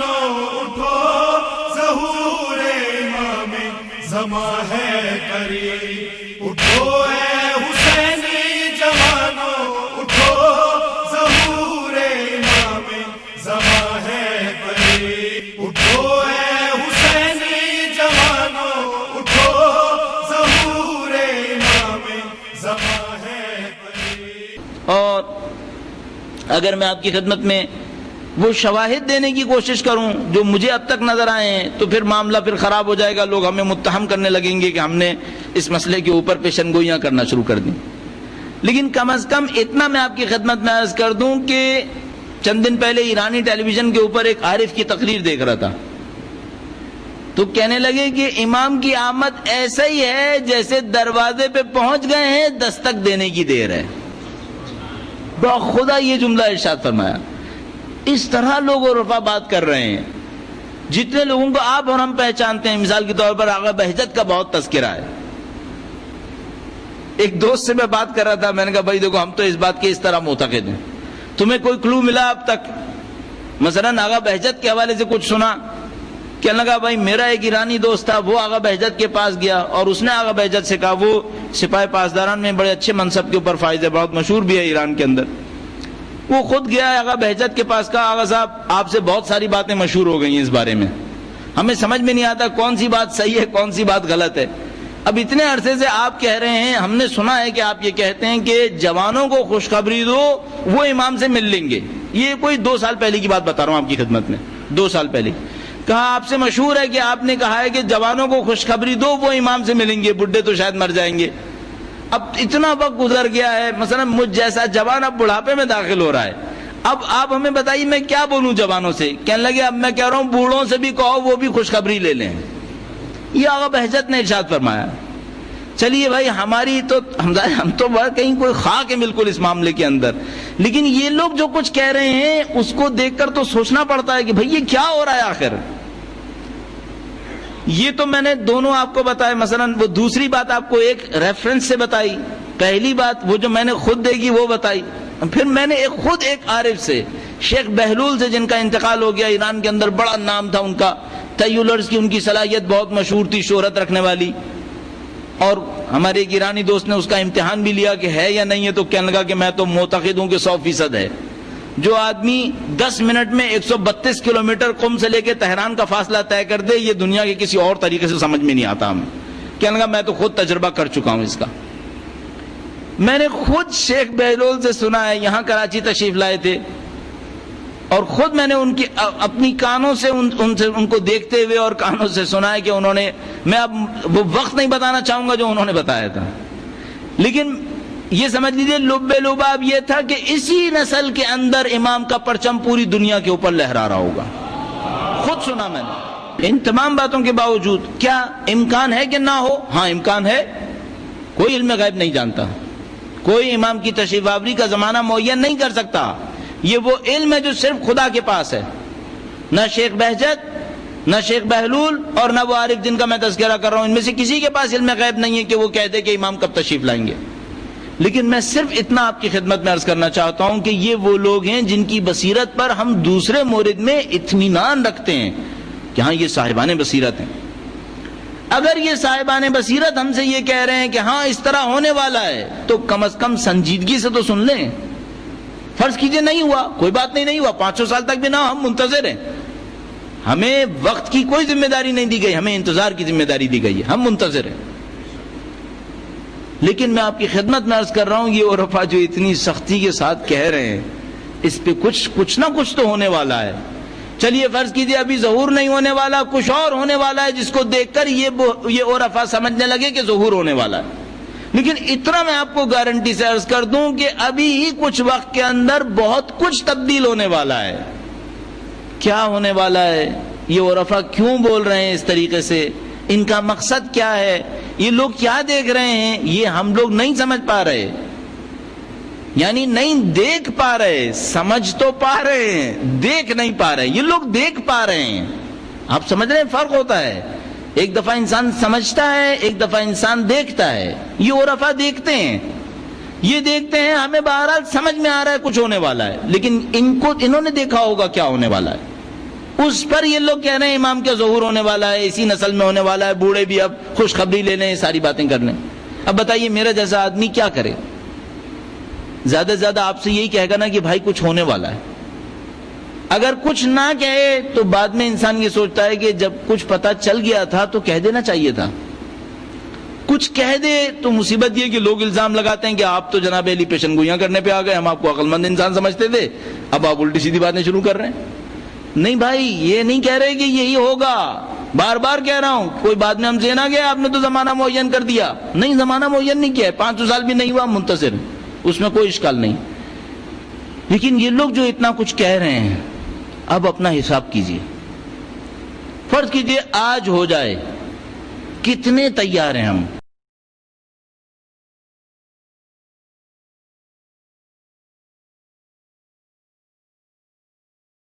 جوانوں اٹھو ظہور امام زمان ہے قریب، اٹھو اے حسینی جوانوں اٹھو ظہور امام زمان ہے قریب، اٹھو اے حسینی جوانوں اٹھو ظہور امام زمان ہے قریب۔ اور اگر میں آپ کی خدمت میں وہ شواہد دینے کی کوشش کروں جو مجھے اب تک نظر آئے ہیں تو پھر معاملہ پھر خراب ہو جائے گا، لوگ ہمیں متہم کرنے لگیں گے کہ ہم نے اس مسئلے کے اوپر پیشن گوئیاں کرنا شروع کر دیں۔ لیکن کم از کم اتنا میں آپ کی خدمت میں عرض کر دوں کہ چند دن پہلے ایرانی ٹیلی ویژن کے اوپر ایک عارف کی تقریر دیکھ رہا تھا، تو کہنے لگے کہ امام کی آمد ایسا ہی ہے جیسے دروازے پہ پہنچ گئے ہیں، دستک دینے کی دیر ہے۔ خدا یہ جملہ ارشاد فرمایا۔ اس طرح لوگ عرفا بات کر رہے ہیں، جتنے لوگوں کو آپ اور ہم پہچانتے ہیں، مثال کے طور پر آغا بہجت کا بہت تذکرہ ہے۔ ایک دوست سے میں بات کر رہا تھا، میں نے کہا بھائی دیکھو ہم تو اس بات کے اس طرح معتقد ہیں، تمہیں کوئی کلو ملا اب تک؟ مثلا آغا بہجت کے حوالے سے کچھ سنا؟ کہنے لگا بھائی میرا ایک ایرانی دوست تھا، وہ آغا بہجت کے پاس گیا اور اس نے آغا بہجت سے کہا، وہ سپاہی پاسداران میں بڑے اچھے منصب کے اوپر فائز ہے، بہت مشہور بھی ہے ایران کے اندر۔ وہ خود گیا آغا بہجت کے پاس، کہا آغا صاحب آپ سے بہت ساری باتیں مشہور ہو گئی ہیں اس بارے میں، ہمیں سمجھ میں نہیں آتا کون سی بات صحیح ہے کون سی بات غلط ہے۔ اب اتنے عرصے سے آپ کہہ رہے ہیں، ہم نے سنا ہے کہ آپ یہ کہتے ہیں کہ جوانوں کو خوشخبری دو وہ امام سے مل لیں گے۔ یہ کوئی 2 سال پہلے کی بات بتا رہا ہوں آپ کی خدمت میں، 2 سال پہلے کہا آپ سے مشہور ہے کہ آپ نے کہا ہے کہ جوانوں کو خوشخبری دو وہ امام سے ملیں گے، بڈھے تو شاید مر جائیں گے۔ اب اتنا وقت گزر گیا ہے، مثلا مجھ جیسا جوان اب بڑھاپے میں داخل ہو رہا ہے، اب آپ ہمیں بتائیے میں کیا بولوں جوانوں سے؟ کہنے لگے اب میں کہہ رہا ہوں بوڑھوں سے بھی کہو وہ بھی خوشخبری لے لیں۔ یہ آغا بہجت نے ارشاد فرمایا۔ چلیے بھائی ہماری تو ہم تو کہیں کوئی خاک ہے بالکل اس معاملے کے اندر، لیکن یہ لوگ جو کچھ کہہ رہے ہیں اس کو دیکھ کر تو سوچنا پڑتا ہے کہ بھائی یہ کیا ہو رہا ہے آخر۔ یہ تو میں نے دونوں آپ کو بتایا، مثلا وہ دوسری بات آپ کو ایک ریفرنس سے بتائی، پہلی بات وہ جو میں نے خود دیکھی وہ بتائی، پھر میں نے خود ایک عارف سے، شیخ بہلول سے، جن کا انتقال ہو گیا، ایران کے اندر بڑا نام تھا ان کا، تیولرز کی ان کی صلاحیت بہت مشہور تھی، شہرت رکھنے والی، اور ہمارے ایک ایرانی دوست نے اس کا امتحان بھی لیا کہ ہے یا نہیں ہے، تو کہنے لگا کہ میں تو معتقد ہوں کہ 100% ہے۔ جو آدمی 10 منٹ میں 132 کلومیٹر قم سے لے کے تہران کا فاصلہ طے کر دے، یہ دنیا کے کسی اور طریقے سے سمجھ میں نہیں آتا ہمیں۔ کہنے لگا میں تو خود تجربہ کر چکا ہوں اس کا۔ میں نے خود شیخ بہلول سے سنا ہے، یہاں کراچی تشریف لائے تھے، اور خود میں نے ان کی اپنی کانوں سے ان کو دیکھتے ہوئے اور کانوں سے سنا ہے کہ انہوں نے، میں اب وہ وقت نہیں بتانا چاہوں گا جو انہوں نے بتایا تھا، لیکن یہ سمجھ لیجیے لب لباب یہ تھا کہ اسی نسل کے اندر امام کا پرچم پوری دنیا کے اوپر لہرا رہا ہوگا۔ خود سنا میں نے۔ ان تمام باتوں کے باوجود کیا امکان ہے کہ نہ ہو؟ ہاں امکان ہے، کوئی علم غیب نہیں جانتا، کوئی امام کی تشریف آوری کا زمانہ معین نہیں کر سکتا، یہ وہ علم ہے جو صرف خدا کے پاس ہے۔ نہ شیخ بہجت، نہ شیخ بہلول، اور نہ وہ عارف جن کا میں تذکرہ کر رہا ہوں، ان میں سے کسی کے پاس علم غیب نہیں ہے کہ وہ کہہ دے کہ امام کب تشریف لائیں گے۔ لیکن میں صرف اتنا آپ کی خدمت میں عرض کرنا چاہتا ہوں کہ یہ وہ لوگ ہیں جن کی بصیرت پر ہم دوسرے مورد میں اطمینان رکھتے ہیں کہ ہاں یہ صاحبان بصیرت ہیں۔ اگر یہ صاحبان بصیرت ہم سے یہ کہہ رہے ہیں کہ ہاں اس طرح ہونے والا ہے، تو کم از کم سنجیدگی سے تو سن لیں۔ فرض کیجئے نہیں ہوا، کوئی بات نہیں ہوا، 500 سال تک بھی نہ، ہم منتظر ہیں، ہمیں وقت کی کوئی ذمہ داری نہیں دی گئی، ہمیں انتظار کی ذمہ داری دی گئی ہے، ہم منتظر ہیں۔ لیکن میں آپ کی خدمت میں عرض کر رہا ہوں یہ عرفا جو اتنی سختی کے ساتھ کہہ رہے ہیں، اس پہ کچھ نہ کچھ تو ہونے والا ہے۔ چلیے فرض کیجئے ابھی ظہور نہیں ہونے والا، کچھ اور ہونے والا ہے جس کو دیکھ کر یہ عرفا سمجھنے لگے کہ ظہور ہونے والا ہے۔ لیکن اتنا میں آپ کو گارنٹی سے عرض کر دوں کہ ابھی ہی کچھ وقت کے اندر بہت کچھ تبدیل ہونے والا ہے۔ کیا ہونے والا ہے؟ یہ عرفا کیوں بول رہے ہیں اس طریقے سے؟ ان کا مقصد کیا ہے؟ یہ لوگ کیا دیکھ رہے ہیں؟ یہ ہم لوگ نہیں سمجھ پا رہے، یعنی نہیں دیکھ پا رہے، سمجھ تو پا رہے ہیں، دیکھ نہیں پا رہے۔ یہ لوگ دیکھ پا رہے ہیں، آپ سمجھ رہے ہیں فرق ہوتا ہے۔ ایک دفعہ انسان سمجھتا ہے، ایک دفعہ انسان دیکھتا ہے۔ یہ عرفا دیکھتے ہیں، یہ دیکھتے ہیں، ہمیں بہرحال سمجھ میں آ رہا ہے کچھ ہونے والا ہے، لیکن انہوں نے دیکھا ہوگا کیا ہونے والا ہے۔ اس پر یہ لوگ کہہ رہے ہیں امام کا ظہور ہونے والا ہے، اسی نسل میں ہونے والا ہے، بوڑھے بھی اب خوشخبری لے لیں، ساری باتیں کر لیں۔ اب بتائیے میرا جیسا آدمی کیا کرے؟ زیادہ سے زیادہ آپ سے یہی کہے گا نا کہ بھائی کچھ ہونے والا ہے۔ اگر کچھ نہ کہے تو بعد میں انسان یہ سوچتا ہے کہ جب کچھ پتہ چل گیا تھا تو کہہ دینا چاہیے تھا۔ کچھ کہہ دے تو مصیبت یہ کہ لوگ الزام لگاتے ہیں کہ آپ تو جناب علی پیشن گوئیاں کرنے پہ آ گئے، ہم آپ کو عقل مند انسان سمجھتے تھے، اب آپ الٹی سیدھی باتیں شروع کر رہے ہیں۔ نہیں بھائی، یہ نہیں کہہ رہے کہ یہی ہوگا، بار بار کہہ رہا ہوں، کوئی بعد میں ہم سے نہ گیا آپ نے تو زمانہ معین کر دیا۔ نہیں، زمانہ معین نہیں کیا ہے، 500 سال بھی نہیں ہوا منتصر، اس میں کوئی اشکال نہیں۔ لیکن یہ لوگ جو اتنا کچھ کہہ رہے ہیں، اب اپنا حساب کیجئے۔ فرض کیجئے آج ہو جائے، کتنے تیار ہیں ہم؟